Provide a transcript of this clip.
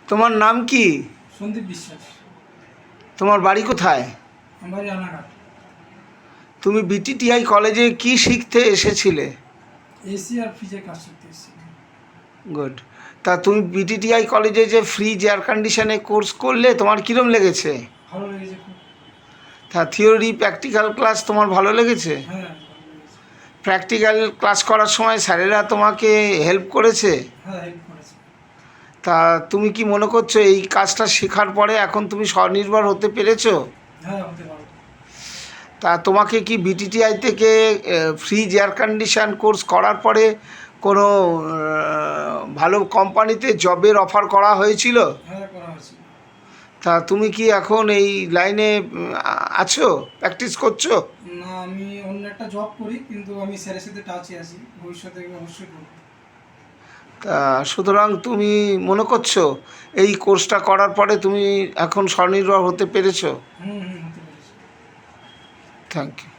তোমার নাম কি? সন্দীপ বিশ্বাস। তোমার বাড়ি কোথায়? আমার রানাঘাট। তুমি বিটিটিআই কলেজে কি শিখতে এসেছিলে? এসি আর ফ্রিজের কাজ শিখতে এসেছি। গুড। তা তুমি বিটিটিআই কলেজে যে ফ্রিজ এয়ার কন্ডিশনে কোর্স করলে, তোমার কীরকম লেগেছে? ভালো লেগেছে খুব। তা থিওরি প্র্যাকটিক্যাল ক্লাস তোমার ভালো লেগেছে? হ্যাঁ, ভালো লেগেছে। প্র্যাকটিক্যাল ক্লাস করার সময় স্যারেরা তোমাকে হেল্প করেছে? হ্যাঁ, হেল্প করেছে। তা তুমি কি মনে করছো এই কাজটা শেখার পরে এখন তুমি স্বনির্ভর হতে পেরেছো? হ্যাঁ, হতে পারবো। তা তোমাকে কি বিটিটিআই থেকে ফ্রিজ এয়ার কন্ডিশন কোর্স করার পরে কোনো ভালো কোম্পানিতে জবের অফার করা হয়েছিল? হ্যাঁ, করা হয়েছে। তা তুমি কি এখন এই লাইনে আছো, প্র্যাকটিস করছো? না, আমি অন্য একটা জব করি, কিন্তু আমি স্যারের সাথে টাচে আছি, ভবিষ্যতে অবশ্যই করবো। তা সুতরাং তুমি মনে করছো এই কোর্সটা করার পরে তুমি এখন স্বনির্ভর হতে পেরেছো? হুম, হতে পেরেছি। Thank you.